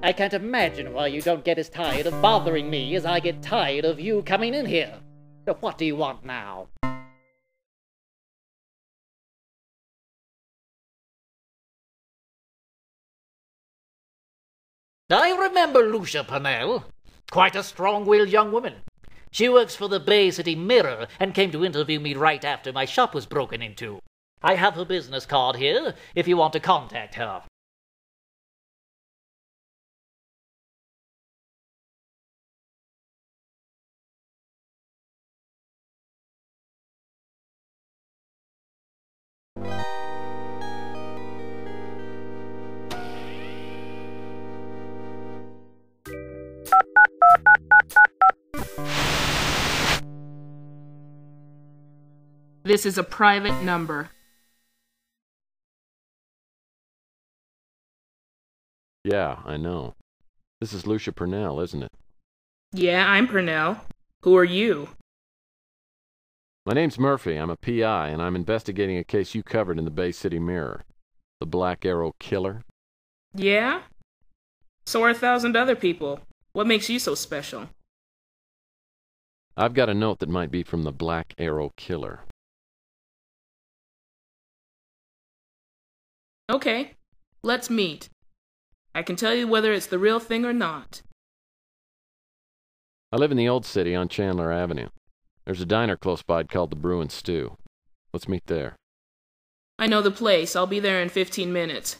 I can't imagine why you don't get as tired of bothering me as I get tired of you coming in here. So what do you want now? I remember Lucia Purnell. Quite a strong-willed young woman. She works for the Bay City Mirror and came to interview me right after my shop was broken into. I have her business card here if you want to contact her. This is a private number. Yeah, I know. This is Lucia Purnell, isn't it? Yeah, I'm Purnell. Who are you? My name's Murphy. I'm a PI, and I'm investigating a case you covered in the Bay City Mirror. The Black Arrow Killer. Yeah? So are 1,000 other people. What makes you so special? I've got a note that might be from the Black Arrow Killer. Okay, let's meet. I can tell you whether it's the real thing or not. I live in the Old City on Chandler Avenue. There's a diner close by called the Brew and Stew. Let's meet there. I know the place. I'll be there in 15 minutes.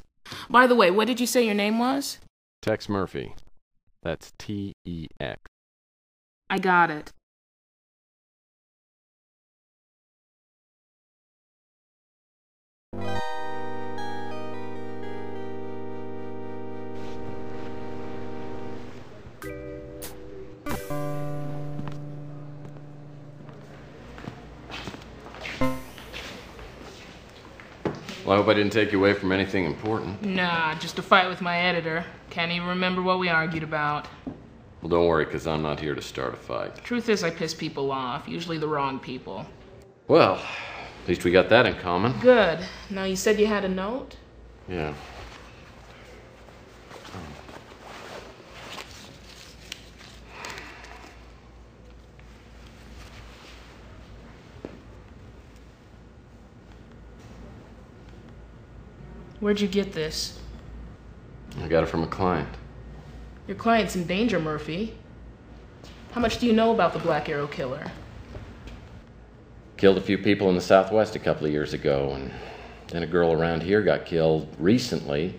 By the way, what did you say your name was? Tex Murphy. That's T-E-X. I got it. Well, I hope I didn't take you away from anything important. Nah, just a fight with my editor. Can't even remember what we argued about. Well, don't worry, because I'm not here to start a fight. Truth is, I piss people off, usually the wrong people. Well, at least we got that in common. Good. Now, you said you had a note? Yeah. Where'd you get this? I got it from a client. Your client's in danger, Murphy. How much do you know about the Black Arrow Killer? Killed a few people in the Southwest a couple of years ago, and then a girl around here got killed recently.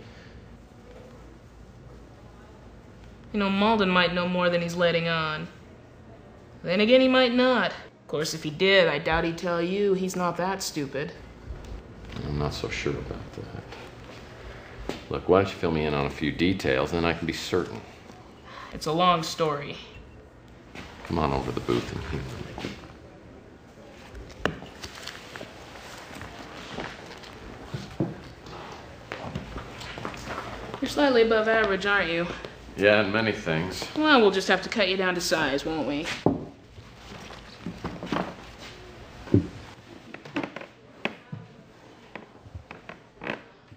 You know, Malden might know more than he's letting on. Then again, he might not. Of course, if he did, I doubt he'd tell you. He's not that stupid. I'm not so sure about that. Look, why don't you fill me in on a few details, and then I can be certain. It's a long story. Come on over to the booth and humor me. You're slightly above average, aren't you? Yeah, and many things. Well, we'll just have to cut you down to size, won't we?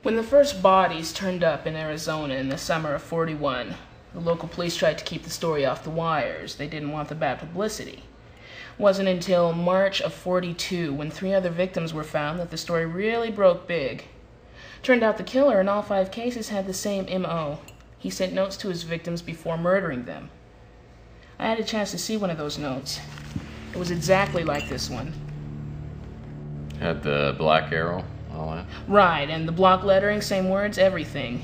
When the first bodies turned up in Arizona in the summer of '41, the local police tried to keep the story off the wires. They didn't want the bad publicity. It wasn't until March of '42, when 3 other victims were found, that the story really broke big. Turned out the killer in all 5 cases had the same M.O. He sent notes to his victims before murdering them. I had a chance to see one of those notes. It was exactly like this one. Had the black arrow, all that? Right, and the block lettering, same words, everything.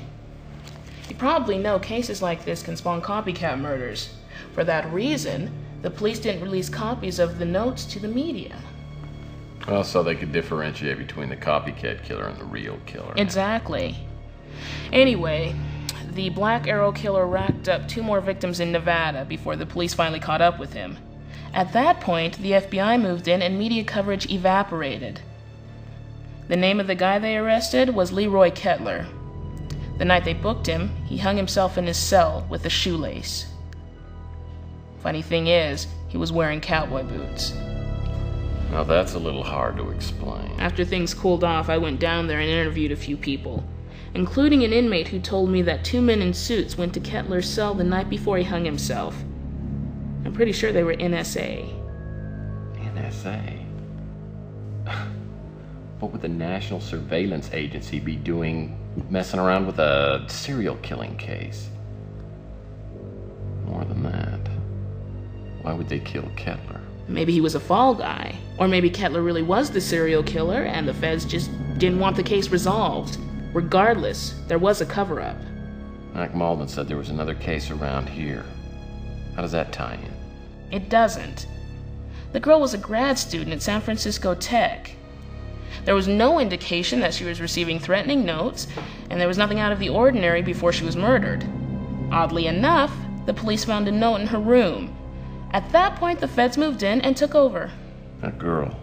You probably know cases like this can spawn copycat murders. For that reason, the police didn't release copies of the notes to the media. Well, so they could differentiate between the copycat killer and the real killer. Exactly. Anyway, the Black Arrow Killer racked up 2 more victims in Nevada before the police finally caught up with him. At that point, the FBI moved in and media coverage evaporated. The name of the guy they arrested was Leroy Kettler. The night they booked him, he hung himself in his cell with a shoelace. Funny thing is, he was wearing cowboy boots. Now that's a little hard to explain. After things cooled off, I went down there and interviewed a few people. including an inmate who told me that 2 men in suits went to Kettler's cell the night before he hung himself. I'm pretty sure they were NSA. NSA? What would the National Surveillance Agency be doing messing around with a serial killing case? More than that, why would they kill Kettler? Maybe he was a fall guy. Or maybe Kettler really was the serial killer and the feds just didn't want the case resolved. Regardless, there was a cover-up. Mac Malden said there was another case around here. How does that tie in? It doesn't. The girl was a grad student at San Francisco Tech. There was no indication that she was receiving threatening notes, and there was nothing out of the ordinary before she was murdered. Oddly enough, the police found a note in her room. At that point, the feds moved in and took over. That girl,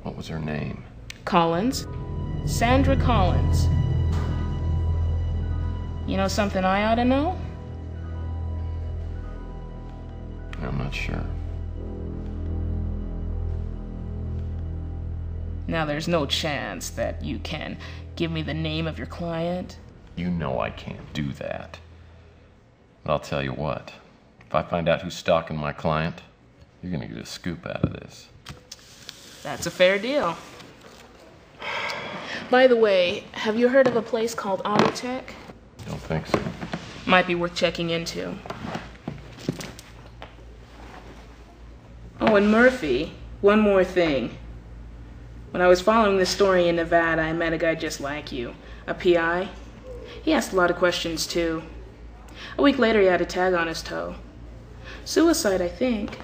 what was her name? Collins. Sandra Collins. You know something I ought to know? I'm not sure. Now, there's no chance that you can give me the name of your client? You know I can't do that. But I'll tell you what. If I find out who's stalking my client, you're gonna get a scoop out of this. That's a fair deal. By the way, have you heard of a place called Autotech? Don't think so. Might be worth checking into. Oh, and Murphy, one more thing. When I was following this story in Nevada, I met a guy just like you, a PI. He asked a lot of questions, too. A week later, he had a tag on his toe. Suicide, I think.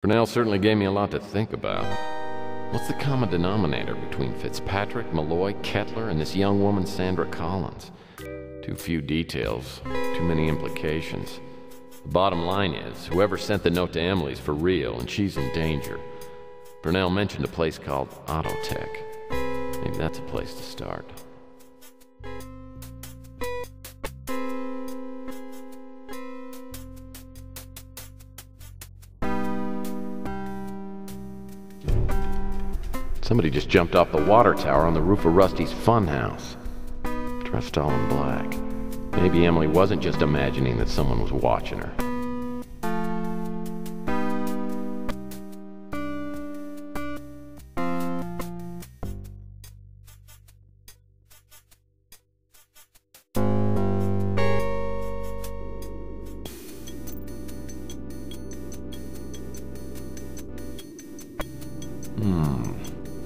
Purnell certainly gave me a lot to think about. What's the common denominator between Fitzpatrick, Malloy, Kettler, and this young woman, Sandra Collins? Too few details, too many implications. The bottom line is, whoever sent the note to Emily's for real, and she's in danger. Purnell mentioned a place called Autotech. Maybe that's a place to start. Somebody just jumped off the water tower on the roof of Rusty's funhouse. Dressed all in black. Maybe Emily wasn't just imagining that someone was watching her.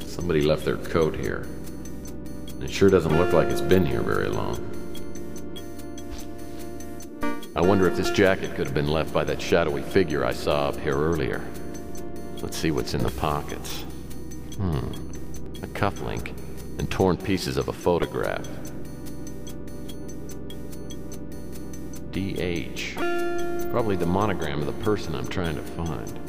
Somebody left their coat here. It sure doesn't look like it's been here very long. I wonder if this jacket could have been left by that shadowy figure I saw up here earlier. Let's see what's in the pockets. A cufflink and torn pieces of a photograph. DH. Probably the monogram of the person I'm trying to find.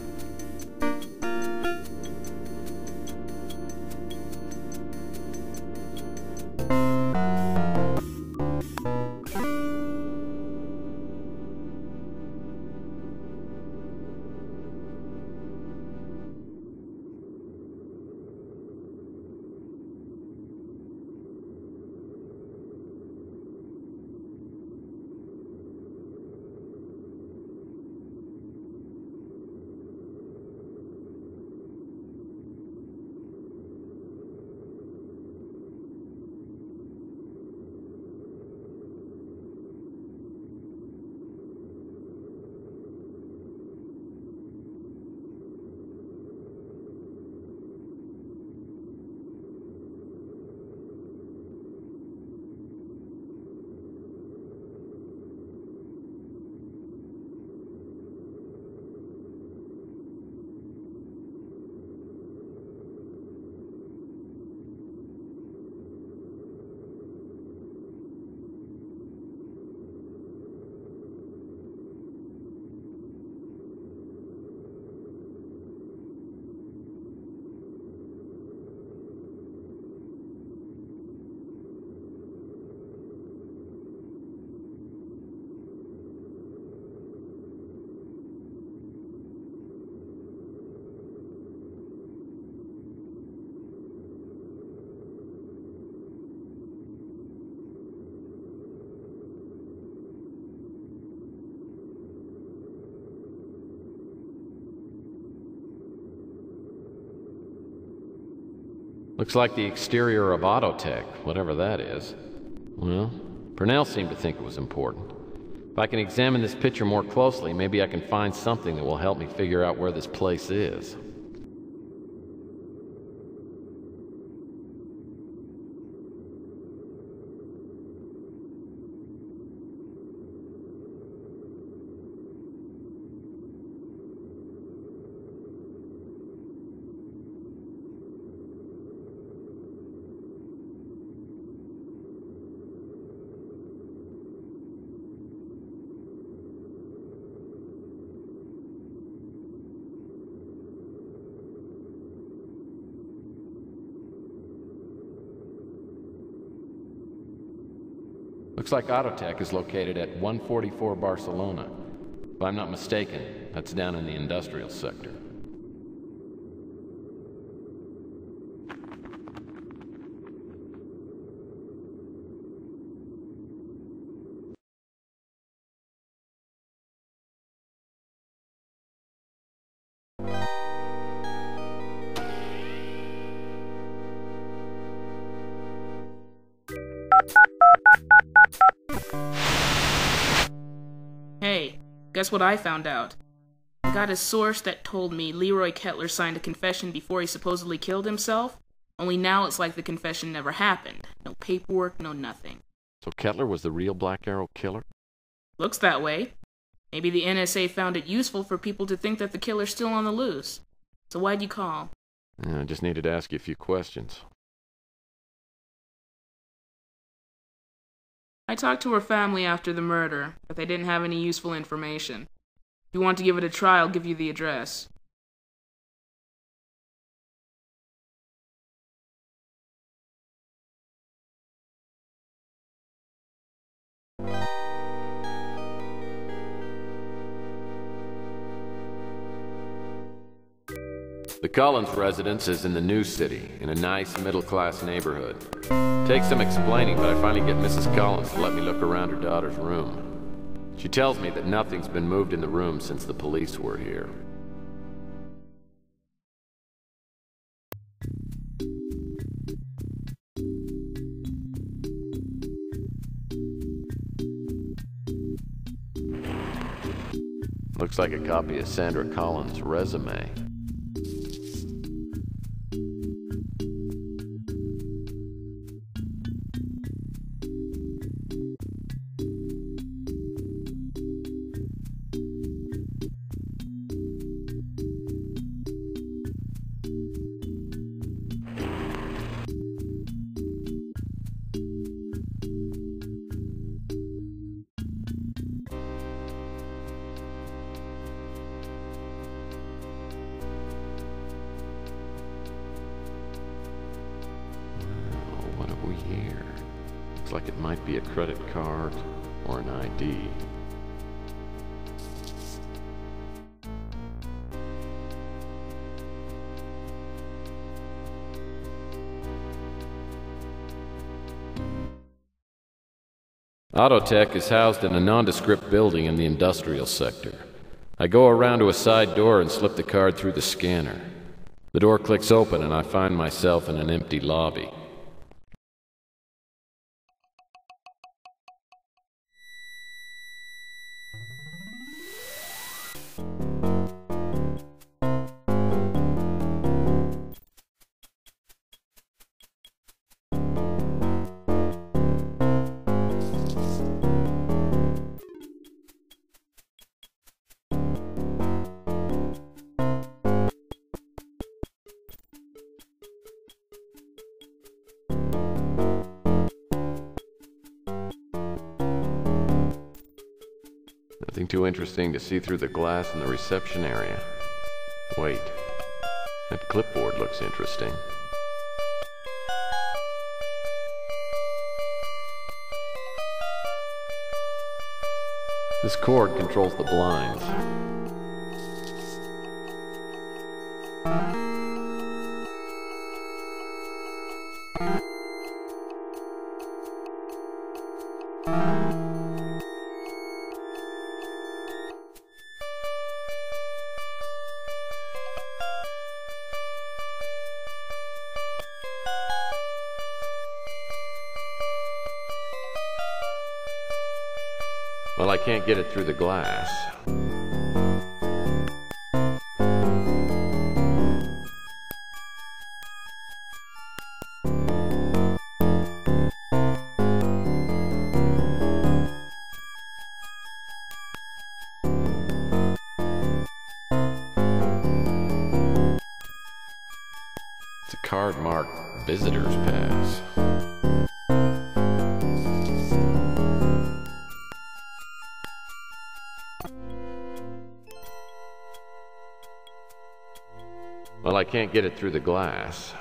Looks like the exterior of Autotech, whatever that is. Well, Purnell seemed to think it was important. If I can examine this picture more closely, maybe I can find something that will help me figure out where this place is. Looks like Autotech is located at 144 Barcelona. If I'm not mistaken, that's down in the industrial sector. Hey, guess what I found out? I got a source that told me Leroy Kettler signed a confession before he supposedly killed himself, only now it's like the confession never happened. No paperwork, no nothing. So Kettler was the real Black Arrow killer? Looks that way. Maybe the NSA found it useful for people to think that the killer's still on the loose. So why'd you call? Yeah, I just needed to ask you a few questions. I talked to her family after the murder, but they didn't have any useful information. If you want to give it a try, I'll give you the address. The Collins residence is in the New City, in a nice middle-class neighborhood. Takes some explaining, but I finally get Mrs. Collins to let me look around her daughter's room. She tells me that nothing's been moved in the room since the police were here. Looks like a copy of Sandra Collins' resume. Here. Looks like it might be a credit card or an ID. Autotech is housed in a nondescript building in the industrial sector. I go around to a side door and slip the card through the scanner. The door clicks open and I find myself in an empty lobby. Nothing too interesting to see through the glass in the reception area. Wait, that clipboard looks interesting. This cord controls the blinds. Well, I can't get it through the glass. It's a card marked Visitor's Pass. Well, I can't get it through the glass.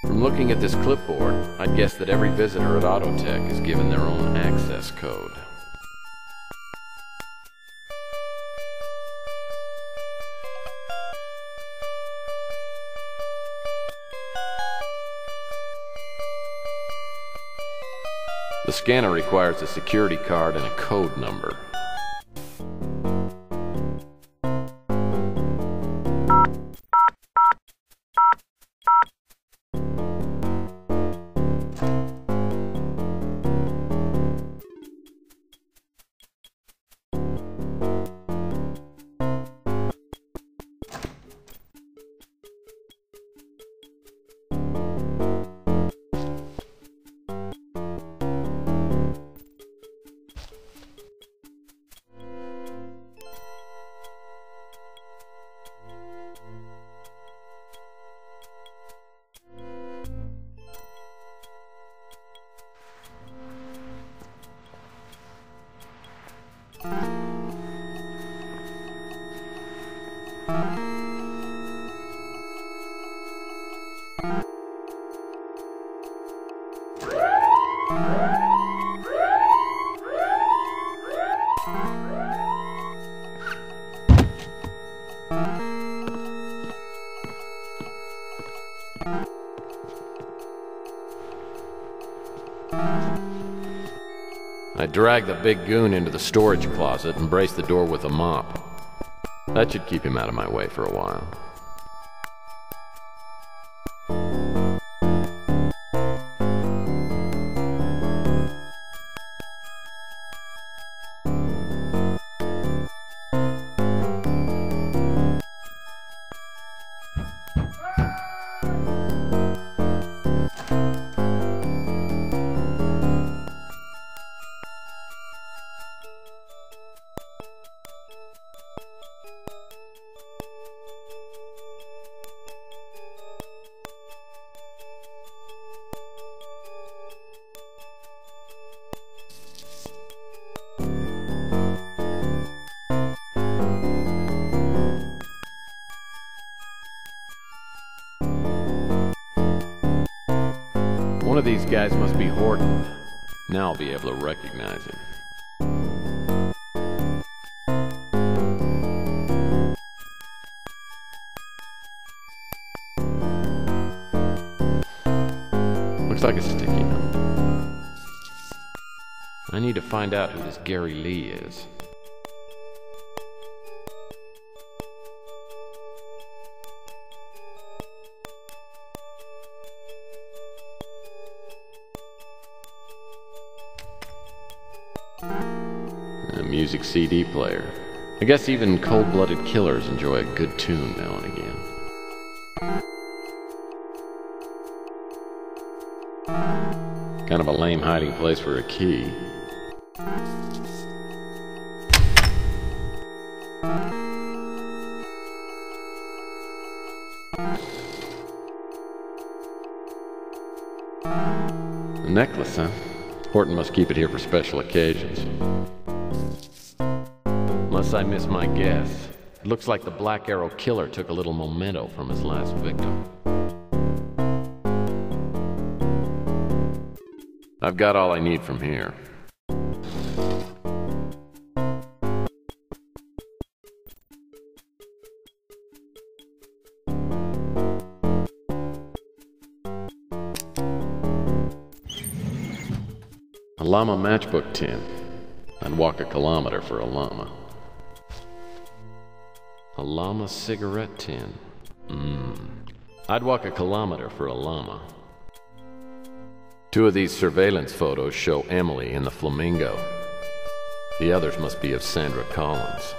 From looking at this clipboard, I'd guess that every visitor at Autotech is given their own access code. The scanner requires a security card and a code number. I drag the big goon into the storage closet and brace the door with a mop. That should keep him out of my way for a while. One of these guys must be Horton. Now I'll be able to recognize him. Looks like a sticky note. I need to find out who this Gary Lee is. A music CD player. I guess even cold-blooded killers enjoy a good tune now and again. Kind of a lame hiding place for a key. A necklace, huh? Horton must keep it here for special occasions. Unless I miss my guess, it looks like the Black Arrow killer took a little memento from his last victim. I've got all I need from here. llama matchbook tin. I'd walk a kilometer for a llama. A llama cigarette tin. I'd walk a kilometer for a llama. 2 of these surveillance photos show Emily in the Flamingo. The others must be of Sandra Collins.